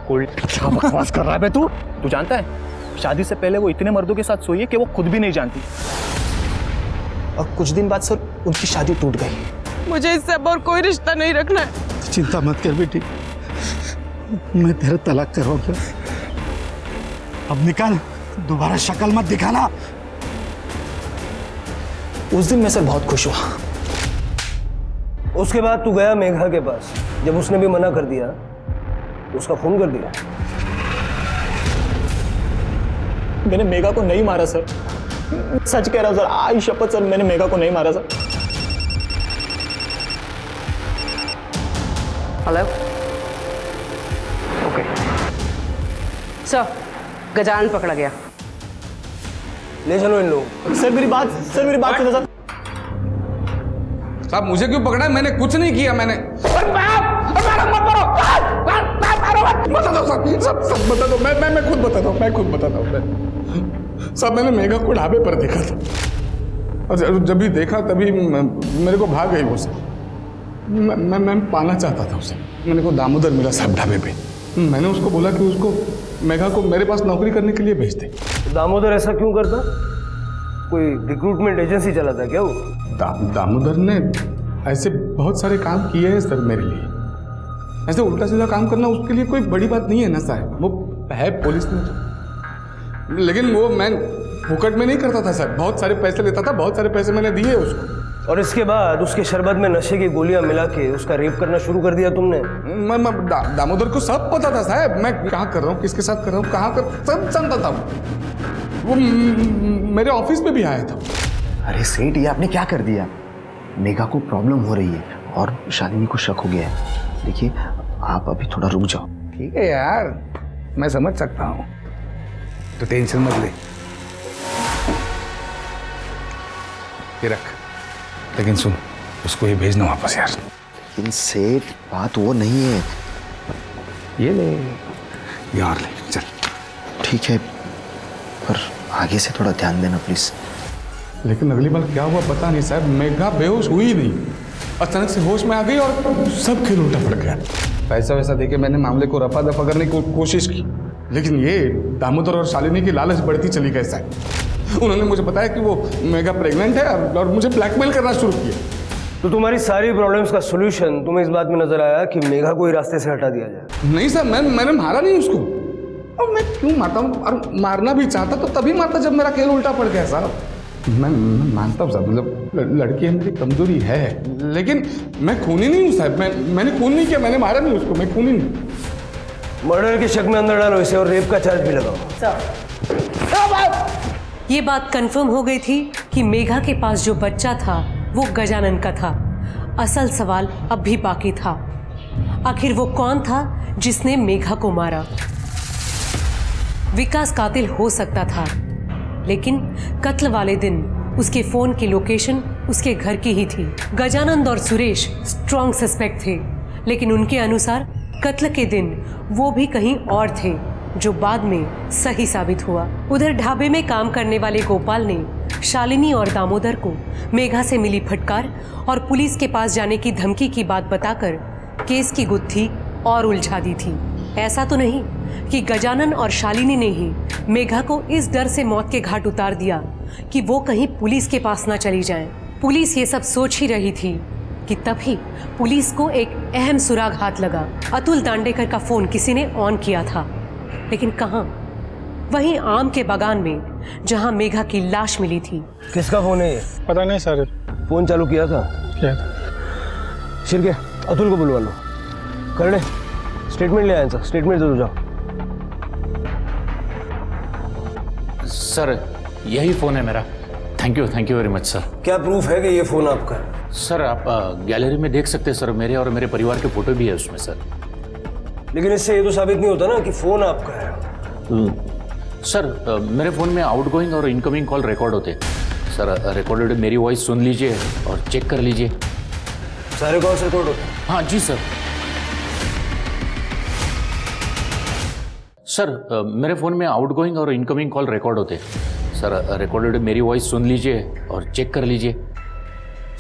क्या बकवास कर रहा है तू जानता है शादी से पहले वो इतने मर्दों के साथ सोई है कि वो खुद भी नहीं जानती। और कुछ दिन बाद सर उनकी शादी टूट गई। मुझे इससे अब और कोई रिश्ता नहीं रखना है। चिंता मत कर बेटी, मैं तेरा तलाक करवाऊंगा। अब निकल, दोबारा शक्ल मत दिखाना। उस दिन मैं सर बहुत खुश हुआ। उसके बाद तू गया मेघा के पास, जब उसने भी मना कर दिया तो उसका खून कर दिया। मैंने मेघा को नहीं मारा सर, सच कह रहा हूं सर, आई शपथ सर, मैंने मेघा को नहीं मारा sir. Hello okay sir, Gajanan पकड़ा गया। ले चलो इन लोगों। सर मेरी बात सुनो सर। साहब मुझे क्यों पकड़ा है? मैंने कुछ नहीं किया। मैंने बता दो सब बता दो। मैं खुद बताता हूँ। सब मैंने मेघा को ढाबे पर देखा था और जब भी देखा तभी मेरे को भाग गई वो सब। मैं पाना चाहता था उसे। मैंने को दामोदर मिला साहब ढाबे पे। मैंने उसको बोला कि उसको मेघा को मेरे पास नौकरी करने के लिए भेज दे। दामोदर ऐसा क्यों करता? कोई रिक्रूटमेंट एजेंसी चलाता क्या वो? दामोदर ने ऐसे बहुत सारे काम किए हैं सर मेरे लिए। ऐसे उल्टा सीधा काम करना उसके लिए कोई बड़ी बात नहीं है ना साहब। वो है पुलिस में, लेकिन वो मैं फुकट में नहीं करता था सर, बहुत सारे पैसे लेता था, बहुत सारे पैसे मैंने दिए उसको। और इसके बाद उसके शरबत में नशे की गोलियां मिला के उसका रेप करना शुरू कर दिया तुमने? दामोदर को सब पता था साहब, मैं कहाँ कर रहा हूँ, किसके साथ कर रहा हूँ, कहाँ कर, सब जानता था वो मेरे ऑफिस में भी आया था। अरे सेठ, ये आपने क्या कर दिया? मेघा को प्रॉब्लम हो रही है और शालिनी को शक हो गया है। देखिए, आप अभी थोड़ा रुक जाओ। ठीक है यार, मैं समझ सकता हूँ, तो टेंशन मत ले। ये रख, लेकिन सुन, उसको ये भेजना वापस यार। लेकिन सेठ, बात वो नहीं है। ये ले, ये और ले, चल। ठीक है, पर आगे से थोड़ा ध्यान देना प्लीज। लेकिन अगली बार क्या हुआ पता नहीं साहब, मेघा बेहोश हुई नहीं, अचानक से होश में आ गई और सब खेल उल्टा पड़ गया। पैसा वैसा देके मैंने मामले को रफा दफा करने की कोशिश की, लेकिन ये दामोदर और शालिनी की लालच बढ़ती चली गई साहब। उन्होंने मुझे बताया कि वो मेघा प्रेग्नेंट है और मुझे ब्लैकमेल करना शुरू किया। तो तुम्हारी सारी प्रॉब्लम्स का सॉल्यूशन तुम्हें इस बात में नजर आया कि मेघा को ही रास्ते से हटा दिया जाए? नहीं सर, मैंने मारा नहीं उसको। और मैं क्यों मारता हूँ? और मारना भी चाहता तो तभी मारता जब मेरा खेल उल्टा पड़ गया साहब। मैं मानता हूँ साहब, मतलब लड़की है, मेरी कमजोरी है, लेकिन मैं खूनी नहीं हूँ साहब। मैंने खून नहीं किया, मैंने मारा नहीं उसको, मैं खूनी नहीं। मर्डर के शक में अंदर डालो इसे और रेप का चार्ज भी लगाओ। ये बात कंफर्म हो गई थी कि मेघा के पास जो बच्चा था वो गजानन का था। असल सवाल अब भी बाकी था, आखिर वो कौन था जिसने मेघा को मारा? विकास कातिल हो सकता था, लेकिन कत्ल वाले दिन उसके फोन की लोकेशन उसके घर की ही थी। गजानंद और सुरेश स्ट्रॉन्ग सस्पेक्ट थे, लेकिन उनके अनुसार कत्ल के दिन वो भी कहीं और थे, जो बाद में सही साबित हुआ। उधर ढाबे में काम करने वाले गोपाल ने शालिनी और दामोदर को मेघा से मिली फटकार और पुलिस के पास जाने की धमकी की बात बताकर केस की गुत्थी और उलझा दी थी। ऐसा तो नहीं कि गजानन और शालिनी ने ही मेघा को इस डर से मौत के घाट उतार दिया कि वो कहीं पुलिस के पास ना चली जाएं। पुलिस ये सब सोच ही रही थी कि तभी पुलिस को एक अहम सुराग हाथ लगा। अतुल दांडेकर का फोन किसी ने ऑन किया था, लेकिन कहाँ? वहीं आम के बागान में, जहां मेघा की लाश मिली थी। किसका फोन है ये? पता नहीं सर। फोन चालू किया था क्या? शिरके, अतुल को बुलवा लो। कर ले, स्टेटमेंट ले आए सर, स्टेटमेंट दे दो जाओ। सर, यही फ़ोन है मेरा। Thank you very much sir. क्या प्रूफ है कि ये फ़ोन आपका है? सर, आप गैलरी में देख सकते हैं सर, मेरे और मेरे परिवार के फ़ोटो भी है उसमें सर। लेकिन इससे ये तो साबित नहीं होता ना कि फ़ोन आपका है। सर, मेरे फ़ोन में आउटगोइंग और इनकमिंग कॉल रिकॉर्ड होते हैं सर। रिकॉर्डेड मेरी वॉइस सुन लीजिए और चेक कर लीजिए। सारे कॉल्स रिकॉर्ड होते हैं? हाँ जी सर। सर, मेरे फ़ोन में आउटगोइंग और इनकमिंग कॉल रिकॉर्ड होते हैं सर। रिकॉर्डेड मेरी वॉइस सुन लीजिए और चेक कर लीजिए।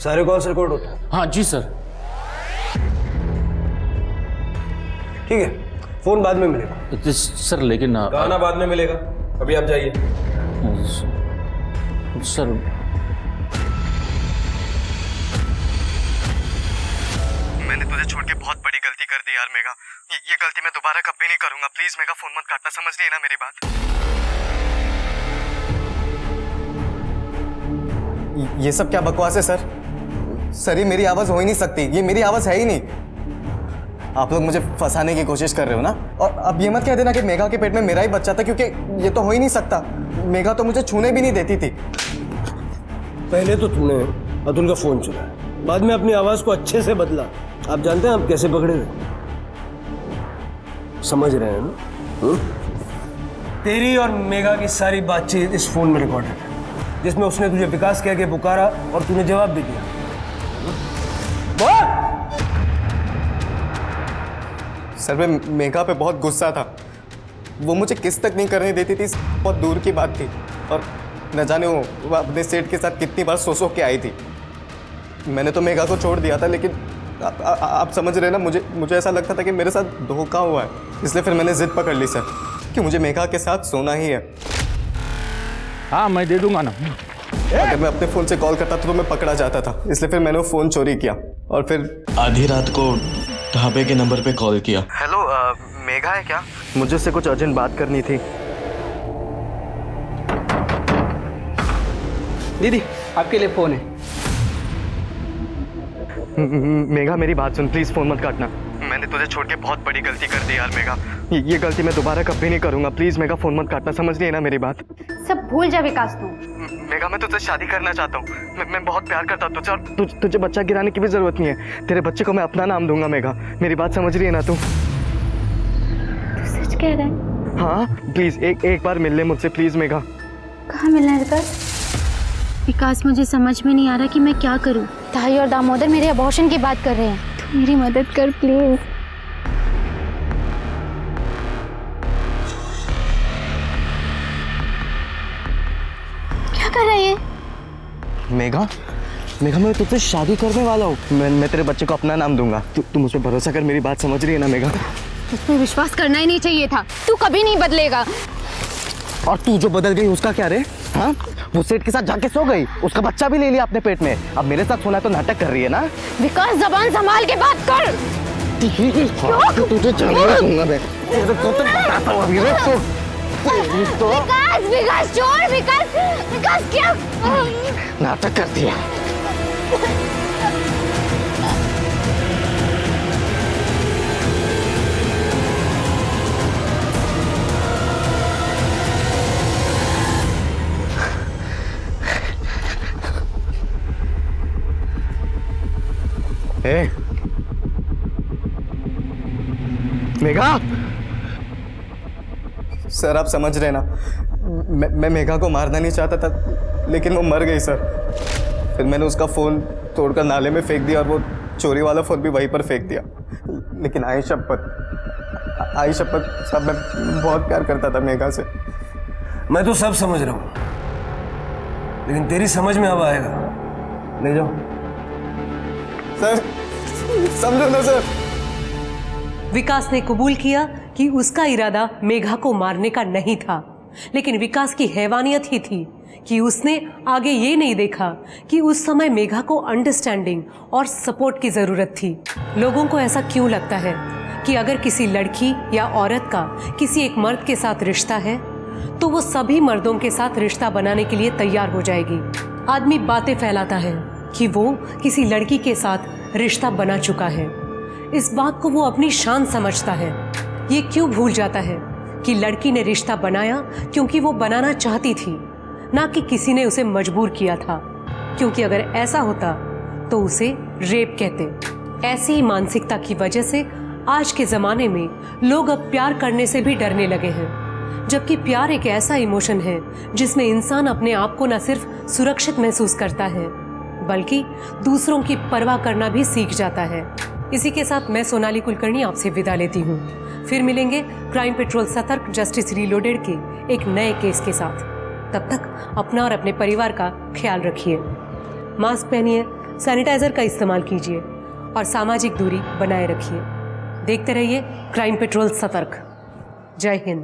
सारे कॉल्स रिकॉर्ड होते हैं? हाँ जी सर। ठीक है, फोन बाद में मिलेगा। सर लेकिन गाना बाद में मिलेगा, अभी आप जाइए। सर, मैंने तुझे छोड़ के बहुत बड़ी गलती कर दी यार मेघा। ये गलती मैं दोबारा कभी नहीं करूंगा। प्लीज मेघा, फोन मत काटना, समझ रही है ना मेरी बात? ये सब क्या बकवास है सर? सर, ये मेरी आवाज हो ही नहीं सकती, ये मेरी आवाज है ही नहीं। आप लोग मुझे फंसाने की कोशिश कर रहे हो ना। और अब ये मत कह देना कि मेघा के पेट में मेरा ही बच्चा था, क्योंकि ये तो हो ही नहीं सकता। मेघा तो मुझे छूने भी नहीं देती थी। पहले तो तूने अतुल का फोन चुराया, बाद में अपनी आवाज को अच्छे से बदला। आप जानते हैं आप कैसे पकड़े थे? समझ रहे हैं ना? तेरी और मेघा की सारी बातचीत इस फोन में रिकॉर्डेड है, जिसमें उसने तुझे विकास कह के पुकारा और तूने जवाब भी दिया। सर, मैं मेघा पे बहुत गुस्सा था। वो मुझे किस तक नहीं करने देती थी, बहुत दूर की बात थी। और न जाने वो अपने सेठ के साथ कितनी बार सो के आई थी। मैंने तो मेघा को छोड़ दिया था, लेकिन आप समझ रहे ना, मुझे ऐसा लगता था कि मेरे साथ धोखा हुआ है। इसलिए फिर मैंने जिद पकड़ ली सर कि मुझे मेघा के साथ सोना ही है। हाँ, मैं दे दूंगा ना। अगर मैं अपने फ़ोन से कॉल करता तो मैं पकड़ा जाता था, इसलिए फिर मैंने वो फ़ोन चोरी किया और फिर आधी रात को ढाबे के नंबर पे कॉल किया। हेलो, मेघा है क्या? मुझे उससे कुछ अर्जेंट बात करनी थी। दीदी आपके लिए फ़ोन है। मेघा मेरी बात सुन, प्लीज़ फ़ोन मत काटना। मैंने तुझे छोड़ के बहुत बड़ी गलती कर दी यार मेघा। ये गलती मैं दोबारा कभी नहीं करूँगा। प्लीज़ मेघा फ़ोन मत काटना, समझ रही है ना मेरी बात? सब भूल जा विकास तू। मेघा मैं तुझसे शादी करना चाहता हूँ। मैं बहुत प्यार करता हूँ तुझसे और तुझे बच्चा गिराने की भी ज़रूरत नहीं है। तेरे बच्चे को मैं अपना नाम दूंगा मेघा। मेरी बात समझ रही है ना तू? सच कह रहा है? हाँ प्लीज़ एक बार मिल ले मुझसे प्लीज़ मेघा। कहाँ मिलना है विकास? विकास मुझे समझ में नहीं आ रहा कि मैं क्या करूं। ताई और दामोदर मेरे अबॉर्शन की बात कर रहे हैं, तू मेरी मदद कर प्लीज। क्या कर रहा है ये? मेघा मेघा मैं तुझसे शादी करने वाला हूँ। मैं तेरे बच्चे को अपना नाम दूंगा। तू मुझ पर भरोसा कर, मेरी बात समझ रही है ना मेघा? तुझ पे विश्वास करना ही नहीं चाहिए था। तू कभी नहीं बदलेगा। और तू जो बदल गई उसका क्या रे? हाँ वो सेठ के साथ जाके सो गई, उसका बच्चा भी ले लिया अपने पेट में। अब मेरे साथ सोना है तो नाटक कर रही है ना? विकास जबान संभाल के बात कर। तुझे जानना दूंगा मैं। तो बताता हूँ अभी। विकास विकास छोड़। विकास क्या नाटक कर दिया। मेघा सर आप समझ रहे ना, मैं मेघा को मारना नहीं चाहता था लेकिन वो मर गई सर। फिर मैंने उसका फ़ोन तोड़कर नाले में फेंक दिया और वो चोरी वाला फ़ोन भी वहीं पर फेंक दिया। लेकिन आई शपथ साहब मैं बहुत प्यार करता था मेघा से। मैं तो सब समझ रहा हूँ, लेकिन तेरी समझ में अब आएगा। ले जाओ सर, समझो ना सर। विकास ने कबूल किया कि उसका इरादा मेघा को मारने का नहीं था, लेकिन विकास की हैवानियत ही थी कि उसने आगे ये नहीं देखा कि उस समय मेघा को अंडरस्टैंडिंग और सपोर्ट की ज़रूरत थी। लोगों को ऐसा क्यों लगता है कि अगर किसी लड़की या औरत का किसी एक मर्द के साथ रिश्ता है तो वो सभी मर्दों के साथ रिश्ता बनाने के लिए तैयार हो जाएगी। आदमी बातें फैलाता है कि वो किसी लड़की के साथ रिश्ता बना चुका है। इस बात को वो अपनी शान समझता है। ये क्यों भूल जाता है कि लड़की ने रिश्ता बनाया क्योंकि वो बनाना चाहती थी, ना कि किसी ने उसे मजबूर किया था। क्योंकि अगर ऐसा होता तो उसे रेप कहते। ऐसी ही मानसिकता की वजह से आज के ज़माने में लोग अब प्यार करने से भी डरने लगे हैं, जबकि प्यार एक ऐसा इमोशन है जिसमें इंसान अपने आप को न सिर्फ सुरक्षित महसूस करता है बल्कि दूसरों की परवाह करना भी सीख जाता है। इसी के साथ मैं सोनाली कुलकर्णी आपसे विदा लेती हूँ। फिर मिलेंगे क्राइम पेट्रोल सतर्क जस्टिस रीलोडेड के एक नए केस के साथ। तब तक अपना और अपने परिवार का ख्याल रखिए, मास्क पहनिए, सैनिटाइजर का इस्तेमाल कीजिए और सामाजिक दूरी बनाए रखिए। देखते रहिए क्राइम पेट्रोल सतर्क। जय हिंद।